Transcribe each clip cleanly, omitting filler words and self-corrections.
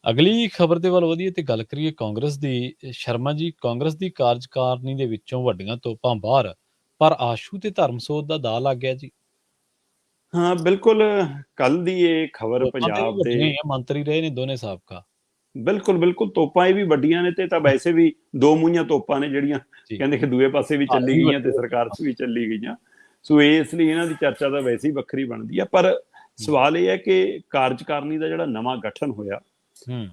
ਅਗਲੀ ਖਬਰ ਦੇ ਵੱਲ ਵਧੀਏ ਤੇ ਗੱਲ ਕਰੀਏ ਕਾਂਗਰਸ ਦੀ। ਸ਼ਰਮਾ ਜੀ, ਕਾਂਗਰਸ ਦੀ ਕਾਰਜਕਾਰਨੀ ਦੇ ਵਿੱਚੋਂ ਵੱਡੀਆਂ ਤੋਪਾਂ ਬਾਹਰ, ਪਰ ਆਸ਼ੂ ਤੇ ਧਰਮਸੋਤ ਦਾ ਦਾਅ ਲੱਗ ਗਿਆ ਜੀ। ਹਾਂ, ਬਿਲਕੁਲ। ਕੱਲ ਦੀ ਇਹ ਖਬਰ ਤੋਪਾਂ ਤੇ ਵੀ ਪੰਜਾਬ ਦੇ ਵੱਡੀਆਂ ਹੀ ਆ, ਮੰਤਰੀ ਰਹੇ ਨੇ ਦੋਨੇ ਸਾਬਕਾ। ਬਿਲਕੁਲ ਤੋਪਾਂ ਇਹ ਵੀ ਵੱਡੀਆਂ ਨੇ ਤੇ ਤਾਂ ਵੈਸੇ ਵੀ ਦੋ ਮੂੰਹੀਆਂ ਤੋਪਾਂ ਨੇ ਜਿਹੜੀਆਂ ਜੀ, ਕਹਿੰਦੇ ਕਿ ਦੂਏ ਪਾਸੇ ਵੀ ਭਾਰ ਚੱਲੀ ਵੀ ਗਈਆਂ ਤੇ ਵੱਡੇ ਸਰਕਾਰ 'ਚ ਵੀ ਚੱਲੀ ਗਈਆਂ। ਸੋ ਇਸ ਲਈ ਇਹਨਾਂ ਦੀ ਚਰਚਾ ਤਾਂ ਵੈਸੇ ਹੀ ਵੱਖਰੀ ਬਣਦੀ ਆ। ਪਰ ਸਵਾਲ ਇਹ ਹੈ ਕਿ ਕਾਰਜਕਾਰਨੀ ਦਾ ਜਿਹੜਾ ਨਵਾਂ ਗਠਨ ਹੋਇਆ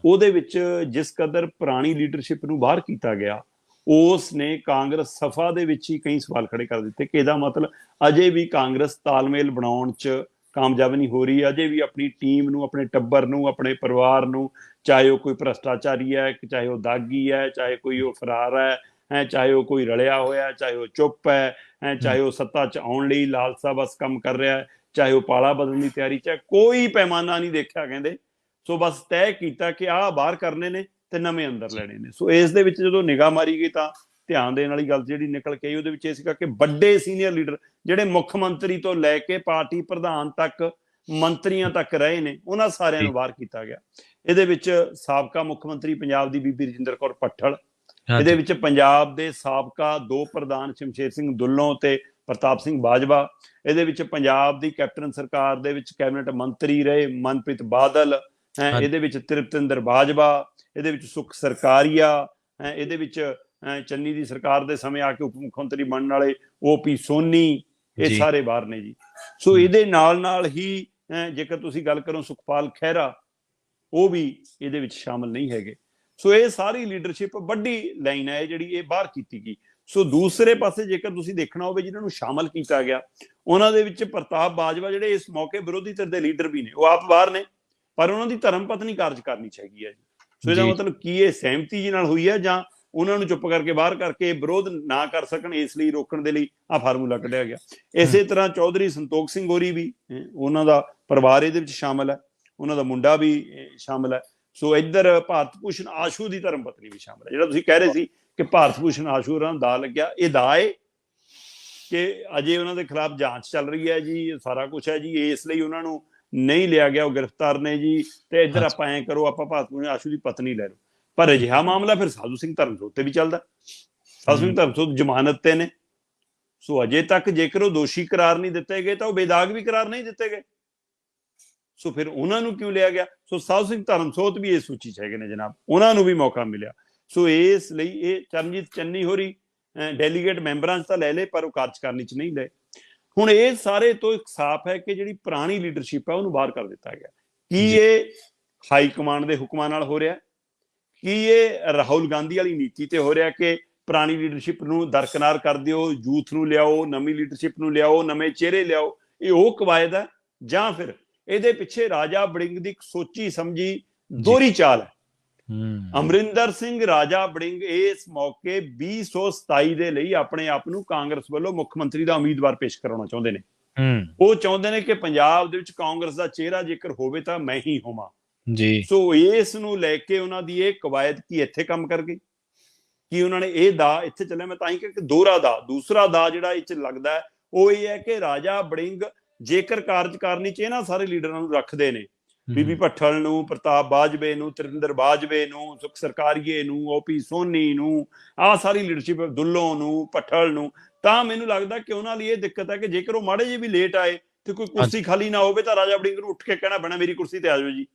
ਉਹਦੇ ਵਿੱਚ ਜਿਸ ਕਦਰ ਪੁਰਾਣੀ ਲੀਡਰਸ਼ਿਪ ਨੂੰ ਬਾਹਰ ਕੀਤਾ ਗਿਆ, ਉਸ ਨੇ ਕਾਂਗਰਸ ਸਫਾ ਦੇ ਵਿੱਚ ਹੀ ਕਈ ਸਵਾਲ ਖੜੇ ਕਰ ਦਿੱਤੇ ਕਿ ਇਹਦਾ ਮਤਲਬ ਅਜੇ ਵੀ ਕਾਂਗਰਸ ਤਾਲਮੇਲ ਬਣਾਉਣ 'ਚ ਕਾਮਯਾਬ ਨਹੀਂ ਹੋ ਰਹੀ। ਅਜੇ ਵੀ ਆਪਣੀ ਟੀਮ ਨੂੰ, ਆਪਣੇ ਟੱਬਰ ਨੂੰ, ਆਪਣੇ ਪਰਿਵਾਰ ਨੂੰ, ਚਾਹੇ ਉਹ ਕੋਈ ਭ੍ਰਸ਼ਟਾਚਾਰੀ ਹੈ, ਚਾਹੇ ਉਹ ਦਾਗੀ ਹੈ, ਚਾਹੇ ਕੋਈ ਉਹ ਫਰਾਰ ਹੈ, ਚਾਹੇ ਉਹ ਕੋਈ ਰਲਿਆ ਹੋਇਆ, ਚਾਹੇ ਉਹ ਚੁੱਪ ਹੈ, ਚਾਹੇ ਉਹ ਸੱਤਾ 'ਚ ਆਉਣ ਲਈ ਲਾਲਸਾ ਬਸ ਕੰਮ ਕਰ ਰਿਹਾ ਹੈ, ਚਾਹੇ ਉਹ ਪਾਲਾ ਬਦਲਣ ਦੀ ਤਿਆਰੀ 'ਚ ਹੈ, ਕੋਈ ਪੈਮਾਨਾ ਨਹੀਂ ਦੇਖਿਆ ਕਹਿੰਦੇ। ਸੋ ਬਸ ਤੈਅ ਕੀਤਾ ਕਿ ਆਹ ਬਾਹਰ ਕਰਨੇ ਨੇ ਤੇ ਨਵੇਂ ਅੰਦਰ ਲੈਣੇ ਨੇ। ਸੋ ਇਸ ਦੇ ਵਿੱਚ ਜਦੋਂ ਨਿਗਾਹ ਮਾਰੀ ਗਈ ਤਾਂ ਧਿਆਨ ਦੇਣ ਵਾਲੀ ਗੱਲ ਜਿਹੜੀ ਨਿਕਲ ਕੇ ਆਈ ਉਹਦੇ ਵਿੱਚ ਇਹ ਸੀਗਾ ਕਿ ਵੱਡੇ ਸੀਨੀਅਰ ਲੀਡਰ ਜਿਹੜੇ ਮੁੱਖ ਮੰਤਰੀ ਤੋਂ ਲੈ ਕੇ ਪਾਰਟੀ ਪ੍ਰਧਾਨ ਤੱਕ, ਮੰਤਰੀਆਂ ਤੱਕ ਰਹੇ ਨੇ, ਉਹਨਾਂ ਸਾਰਿਆਂ ਨੂੰ ਬਾਹਰ ਕੀਤਾ ਗਿਆ। ਇਹਦੇ ਵਿੱਚ ਸਾਬਕਾ ਮੁੱਖ ਮੰਤਰੀ ਪੰਜਾਬ ਦੀ ਬੀਬੀ ਰਜਿੰਦਰ ਕੌਰ ਭੱਠਲ, ਇਹਦੇ ਵਿੱਚ ਪੰਜਾਬ ਦੇ ਸਾਬਕਾ ਦੋ ਪ੍ਰਧਾਨ ਸ਼ਮਸ਼ੇਰ ਸਿੰਘ ਦੁੱਲੋਂ ਤੇ ਪ੍ਰਤਾਪ ਸਿੰਘ ਬਾਜਵਾ, ਇਹਦੇ ਵਿੱਚ ਪੰਜਾਬ ਦੀ ਕੈਪਟਨ ਸਰਕਾਰ ਦੇ ਵਿੱਚ ਕੈਬਨਿਟ ਮੰਤਰੀ ਰਹੇ ਮਨਪ੍ਰੀਤ ਬਾਦਲ, ਇਹਦੇ ਵਿੱਚ ਤ੍ਰਿਪਤਿੰਦਰ ਬਾਜਵਾ, ਇਹਦੇ ਵਿੱਚ ਸੁਖ ਸਰਕਾਰੀਆ, ਇਹਦੇ ਵਿੱਚ ਚੰਨੀ ਦੀ ਸਰਕਾਰ ਦੇ ਸਮੇਂ ਆ ਕੇ ਉਪ ਮੁੱਖ ਮੰਤਰੀ ਬਣਨ ਵਾਲੇ OP ਸੋਨੀ, ਇਹ ਸਾਰੇ ਬਾਹਰ ਨੇ ਜੀ। ਸੋ ਇਹਦੇ ਨਾਲ ਹੀ ਜੇਕਰ ਤੁਸੀਂ ਗੱਲ ਕਰੋ ਸੁਖਪਾਲ ਖਹਿਰਾ, ਉਹ ਵੀ ਇਹਦੇ ਵਿੱਚ ਸ਼ਾਮਲ ਨਹੀਂ ਹੈਗੇ। ਸੋ ਇਹ ਸਾਰੀ ਲੀਡਰਸ਼ਿਪ ਵੱਡੀ ਲਾਈਨ ਹੈ ਜਿਹੜੀ ਇਹ ਬਾਹਰ ਕੀਤੀ ਗਈ। ਸੋ ਦੂਸਰੇ ਪਾਸੇ ਜੇਕਰ ਤੁਸੀਂ ਦੇਖਣਾ ਹੋਵੇ ਜਿਹਨਾਂ ਨੂੰ ਸ਼ਾਮਲ ਕੀਤਾ ਗਿਆ, ਉਹਨਾਂ ਦੇ ਵਿੱਚ ਪ੍ਰਤਾਪ ਬਾਜਵਾ ਜਿਹੜੇ ਇਸ ਮੌਕੇ ਵਿਰੋਧੀ ਧਿਰ ਦੇ ਲੀਡਰ ਵੀ ਨੇ, ਉਹ ਆਪ ਬਾਹਰ ਨੇ, ਪਰ ਉਹਨਾਂ ਦੀ ਧਰਮ ਪਤਨੀ ਕਾਰਜਕਾਰਨੀ ਚਾਹੀਦੀ ਹੈ ਜੀ। ਸੋ ਇਹਦਾ ਮਤਲਬ ਕੀ ਇਹ ਸਹਿਮਤੀ ਜੀ ਨਾਲ ਹੋਈ ਹੈ ਜਾਂ ਉਹਨਾਂ ਨੂੰ ਚੁੱਪ ਕਰਕੇ ਬਾਹਰ ਕਰਕੇ ਵਿਰੋਧ ਨਾ ਕਰ ਸਕਣ ਇਸ ਲਈ ਰੋਕਣ ਦੇ ਲਈ ਆਹ ਫਾਰਮੂਲਾ ਕੱਢਿਆ ਗਿਆ। ਇਸੇ ਤਰ੍ਹਾਂ ਚੌਧਰੀ ਸੰਤੋਖ ਸਿੰਘ ਹੋਰੀ ਵੀ, ਉਹਨਾਂ ਦਾ ਪਰਿਵਾਰ ਇਹਦੇ ਵਿੱਚ ਸ਼ਾਮਲ ਹੈ, ਉਹਨਾਂ ਦਾ ਮੁੰਡਾ ਵੀ ਸ਼ਾਮਲ ਹੈ। ਸੋ ਇੱਧਰ ਭਾਰਤ ਭੂਸ਼ਣ ਆਸ਼ੂ ਦੀ ਧਰਮ ਪਤਨੀ ਵੀ ਸ਼ਾਮਲ ਹੈ। ਜਿਹੜਾ ਤੁਸੀਂ ਕਹਿ ਰਹੇ ਸੀ ਕਿ ਭਾਰਤ ਭੂਸ਼ਣ ਆਸ਼ੂ ਉਹਨਾਂ ਨੂੰ ਦਾਅ ਲੱਗਿਆ, ਇਹ ਦਾਅ ਹੈ ਕਿ ਅਜੇ ਉਹਨਾਂ ਦੇ ਖਿਲਾਫ ਜਾਂਚ ਚੱਲ ਰਹੀ ਹੈ ਜੀ, ਸਾਰਾ ਕੁਛ ਹੈ ਜੀ, ਇਸ ਲਈ ਉਹਨਾਂ ਨੂੰ ਨਹੀਂ ਲਿਆ ਗਿਆ, ਉਹ ਗ੍ਰਿਫਤਾਰ ਨੇ ਜੀ। ਤੇ ਇੱਧਰ ਆਪਾਂ ਐਂ ਕਰੋ, ਆਪਾਂ ਭਾਰਤ ਭੂਸ਼ਣ ਆਸ਼ੂ ਦੀ ਪਤਨੀ ਲੈ ਲਓ। ਪਰ ਅਜਿਹਾ ਮਾਮਲਾ ਫਿਰ ਸਾਧੂ ਸਿੰਘ ਧਰਮਸੋਤ ਤੇ ਵੀ ਚੱਲਦਾ। ਸਾਧੂ ਸਿੰਘ ਧਰਮਸੋਤ ਜ਼ਮਾਨਤ ਤੇ ਨੇ। ਸੋ ਅਜੇ ਤੱਕ ਜੇਕਰ ਉਹ ਦੋਸ਼ੀ ਕਰਾਰ ਨਹੀਂ ਦਿੱਤੇ ਗਏ ਤਾਂ ਉਹ ਬੇਦਾਗ ਵੀ ਕਰਾਰ ਨਹੀਂ ਦਿੱਤੇ ਗਏ। ਸੋ ਫਿਰ ਉਹਨਾਂ ਨੂੰ ਕਿਉਂ ਲਿਆ ਗਿਆ? ਸੋ ਸਾਧੂ ਸਿੰਘ ਧਰਮਸੋਤ ਵੀ ਇਸ ਸੂਚੀ 'ਚ ਹੈਗੇ ਨੇ ਜਨਾਬ, ਉਹਨਾਂ ਨੂੰ ਵੀ ਮੌਕਾ ਮਿਲਿਆ। ਸੋ ਇਸ ਲਈ ਇਹ ਚਰਨਜੀਤ ਚੰਨੀ ਹੋਰੀ ਡੈਲੀਗੇਟ ਮੈਂਬਰਾਂ 'ਚ ਤਾਂ ਲੈ ਲਏ, ਪਰ ਉਹ ਕਾਰਜਕਾਰਨੀ 'ਚ ਨਹੀਂ ਲਏ। ਹੁਣ ਇਹ ਸਾਰੇ ਤੋਂ ਇੱਕ ਸਾਫ਼ ਹੈ ਕਿ ਜਿਹੜੀ ਪੁਰਾਣੀ ਲੀਡਰਸ਼ਿਪ ਹੈ ਉਹਨੂੰ ਬਾਹਰ ਕਰ ਦਿੱਤਾ ਗਿਆ। ਕੀ ਇਹ ਹਾਈ ਕਮਾਂਡ ਦੇ ਹੁਕਮਾਂ ਨਾਲ ਹੋ ਰਿਹਾ? ਕੀ ਇਹ ਰਾਹੁਲ ਗਾਂਧੀ ਵਾਲੀ ਨੀਤੀ ਤੇ ਹੋ ਰਿਹਾ ਕਿ ਪੁਰਾਣੀ ਲੀਡਰਸ਼ਿਪ ਨੂੰ ਦਰਕਨਾਰ ਕਰ ਦਿਓ, ਯੂਥ ਨੂੰ ਲਿਆਓ, ਨਵੀਂ ਲੀਡਰਸ਼ਿਪ ਨੂੰ ਲਿਆਓ, ਨਵੇਂ ਚਿਹਰੇ ਲਿਆਓ? ਇਹ ਉਹ ਕਵਾਇਦ ਹੈ ਜਾਂ ਫਿਰ ਇਹਦੇ ਪਿੱਛੇ ਰਾਜਾ ਵੜਿੰਗ ਦੀ ਇੱਕ ਸੋਚੀ ਸਮਝੀ ਦੋਹਰੀ ਚਾਲ ਹੈ? ਅਮਰਿੰਦਰ ਸਿੰਘ ਰਾਜਾ ਵੜਿੰਗ ਇਸ ਮੌਕੇ 2027 ਦੇ ਲਈ ਆਪਣੇ ਆਪ ਨੂੰ ਕਾਂਗਰਸ ਵੱਲੋਂ ਮੁੱਖ ਮੰਤਰੀ ਦਾ ਉਮੀਦਵਾਰ ਪੇਸ਼ ਕਰਾਉਣਾ ਚਾਹੁੰਦੇ ਨੇ। ਉਹ ਚਾਹੁੰਦੇ ਨੇ ਕਿ ਪੰਜਾਬ ਦੇ ਵਿੱਚ ਕਾਂਗਰਸ ਦਾ ਚਿਹਰਾ ਜੇਕਰ ਹੋਵੇ ਤਾਂ ਮੈਂ ਹੀ ਹੋਵਾਂ ਜੀ। ਸੋ ਇਸ ਨੂੰ ਲੈ ਕੇ ਉਹਨਾਂ ਦੀ ਇਹ ਕਵਾਇਦ ਕੀ ਇੱਥੇ ਕੰਮ ਕਰ ਗਈ? ਕੀ ਉਹਨਾਂ ਨੇ ਇਹ ਦਾਅ ਇੱਥੇ ਚੱਲਿਆ? ਮੈਂ ਤਾਂ ਹੀ ਕਿ ਦੋਹਰਾ ਦਾਅ, ਦੂਸਰਾ ਦਾਅ ਜਿਹੜਾ ਇਹ 'ਚ ਲੱਗਦਾ ਹੈ ਉਹ ਇਹ ਹੈ ਕਿ ਰਾਜਾ ਵੜਿੰਗ ਜੇਕਰ ਕਾਰਜਕਾਰਨੀ 'ਚ ਇਹਨਾਂ ਸਾਰੇ ਲੀਡਰਾਂ ਨੂੰ ਰੱਖਦੇ ਨੇ, ਬੀਬੀ ਭੱਠਲ ਨੂੰ, ਪ੍ਰਤਾਪ ਬਾਜਵੇ ਨੂੰ, ਤ੍ਰਿਪਿੰਦਰ ਬਾਜਵੇ ਨੂੰ, ਸੁਖ ਸਰਕਾਰੀਏ ਨੂੰ, OP ਸੋਨੀ ਨੂੰ, ਆਹ ਸਾਰੀ ਲੀਡਰਸ਼ਿਪ, ਦੁੱਲੋਂ ਨੂੰ, ਭੱਠਲ ਨੂੰ, ਤਾਂ ਮੈਨੂੰ ਲੱਗਦਾ ਕਿ ਉਹਨਾਂ ਲਈ ਇਹ ਦਿੱਕਤ ਹੈ ਕਿ ਜੇਕਰ ਉਹ ਮਾੜੇ ਜਿਹੇ ਵੀ ਲੇਟ ਆਏ ਤੇ ਕੋਈ ਕੁਰਸੀ ਖਾਲੀ ਨਾ ਹੋਵੇ ਤਾਂ ਰਾਜਾ ਵੜਿੰਗ ਨੂੰ ਉੱਠ ਕੇ ਕਹਿਣਾ ਪੈਣਾ ਮੇਰੀ ਕੁਰਸੀ ਤੇ ਆ ਜਾਓ ਜੀ।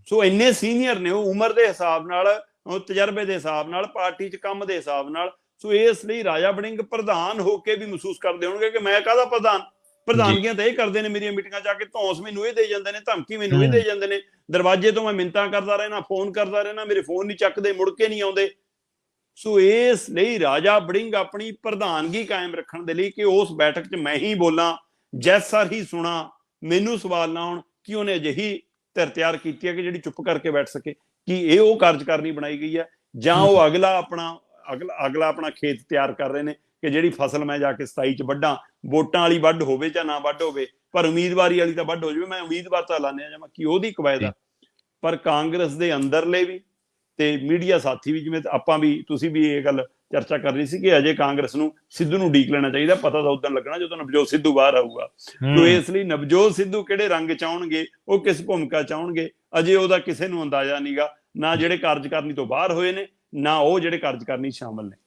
ਸੋ ਇੰਨੇ ਸੀਨੀਅਰ ਨੇ ਉਹ ਉਮਰ ਦੇ ਹਿਸਾਬ ਨਾਲ, ਤਜਰਬੇ ਦੇ ਹਿਸਾਬ ਨਾਲ, ਪਾਰਟੀ 'ਚ ਕੰਮ ਦੇ ਹਿਸਾਬ ਨਾਲ। ਸੋ ਇਸ ਲਈ ਰਾਜਾ ਵੜਿੰਗ ਪ੍ਰਧਾਨ ਹੋ ਕੇ ਵੀ ਮਹਿਸੂਸ ਕਰਦੇ ਹੋਣਗੇ ਕਿ ਮੈਂ ਕਾਹਦਾ ਪ੍ਰਧਾਨ? ਪ੍ਰਧਾਨਗੀਆਂ ਤਾਂ ਇਹ ਕਰਦੇ ਨੇ ਮੇਰੀਆਂ ਮੀਟਿੰਗਾਂ 'ਚ ਆ ਕੇ, ਧੌਂਸ ਮੈਨੂੰ ਇਹ ਦੇ ਜਾਂਦੇ ਨੇ, ਧਮਕੀ ਮੈਨੂੰ ਇਹ ਦੇ ਜਾਂਦੇ ਨੇ, ਦਰਵਾਜ਼ੇ ਤੋਂ ਮੈਂ ਮਿੰਨਤਾਂ ਕਰਦਾ ਰਹਿਣਾ, ਫੋਨ ਕਰਦਾ ਰਹਿਣਾ, ਮੇਰੇ ਫੋਨ ਨਹੀਂ ਚੱਕਦੇ, ਮੁੜ ਕੇ ਨਹੀਂ ਆਉਂਦੇ। ਸੋ ਇਸ ਲਈ ਰਾਜਾ ਵੜਿੰਗ ਆਪਣੀ ਪ੍ਰਧਾਨਗੀ ਕਾਇਮ ਰੱਖਣ ਦੇ ਲਈ ਕਿ ਉਸ ਬੈਠਕ 'ਚ ਮੈਂ ਹੀ ਬੋਲਾਂ, ਜੈਸਰ ਹੀ ਸੁਣਾ, ਮੈਨੂੰ ਸਵਾਲ ਨਾ ਆਉਣ, ਕਿ ਉਹਨੇ ਅਜਿਹੀ ਧਿਰ ਤਿਆਰ ਕੀਤੀ ਹੈ ਕਿ ਜਿਹੜੀ ਚੁੱਪ ਕਰਕੇ ਬੈਠ ਸਕੇ। ਕੀ ਇਹ ਉਹ ਕਾਰਜਕਾਰਨੀ ਬਣਾਈ ਗਈ ਹੈ ਜਾਂ ਉਹ ਅਗਲਾ ਆਪਣਾ ਖੇਤ ਤਿਆਰ ਕਰ ਰਹੇ ਨੇ ਕਿ ਜਿਹੜੀ ਫਸਲ ਮੈਂ ਜਾ ਕੇ 27 'ਚ ਵੱਢਾਂ, ਵੋਟਾਂ ਵਾਲੀ ਵੱਢ ਹੋਵੇ ਜਾਂ ਨਾ ਵੱਢ ਹੋਵੇ, ਪਰ ਉਮੀਦਵਾਰੀ ਵਾਲੀ ਤਾਂ ਵੱਢ ਹੋ ਜਾਵੇ, ਮੈਂ ਉਮੀਦਵਾਰ ਤਾਂ ਲਾਉਂਦੇ ਆ ਜਾਵਾਂ? ਕੀ ਉਹਦੀ ਕਵਾਇਦ ਆ? ਪਰ ਕਾਂਗਰਸ ਦੇ ਅੰਦਰਲੇ ਵੀ ਤੇ ਮੀਡੀਆ ਸਾਥੀ ਵੀ, ਜਿਵੇਂ ਆਪਾਂ ਵੀ, ਤੁਸੀਂ ਵੀ ਇਹ ਗੱਲ ਚਰਚਾ ਕਰ ਰਹੀ ਸੀ ਕਿ ਅਜੇ ਕਾਂਗਰਸ ਨੂੰ ਸਿੱਧੂ ਨੂੰ ਉਡੀਕ ਲੈਣਾ ਚਾਹੀਦਾ, ਪਤਾ ਤਾਂ ਉਦੋਂ ਲੱਗਣਾ ਜਦੋਂ ਨਵਜੋਤ ਸਿੱਧੂ ਬਾਹਰ ਆਊਗਾ। ਤੋ ਇਸ ਲਈ ਨਵਜੋਤ ਸਿੱਧੂ ਕਿਹੜੇ ਰੰਗ ਚ ਆਉਣਗੇ, ਉਹ ਕਿਸ ਭੂਮਿਕਾ ਚ ਆਉਣਗੇ, ਅਜੇ ਉਹਦਾ ਕਿਸੇ ਨੂੰ ਅੰਦਾਜ਼ਾ ਨਹੀਂਗਾ, ਨਾ ਜਿਹੜੇ ਕਾਰਜਕਾਰਨੀ ਤੋਂ ਬਾਹਰ ਹੋਏ ਨੇ, ਨਾ ਉਹ ਜਿਹੜੇ ਕਾਰਜਕਾਰਨੀ ਸ਼ਾਮਲ ਨੇ।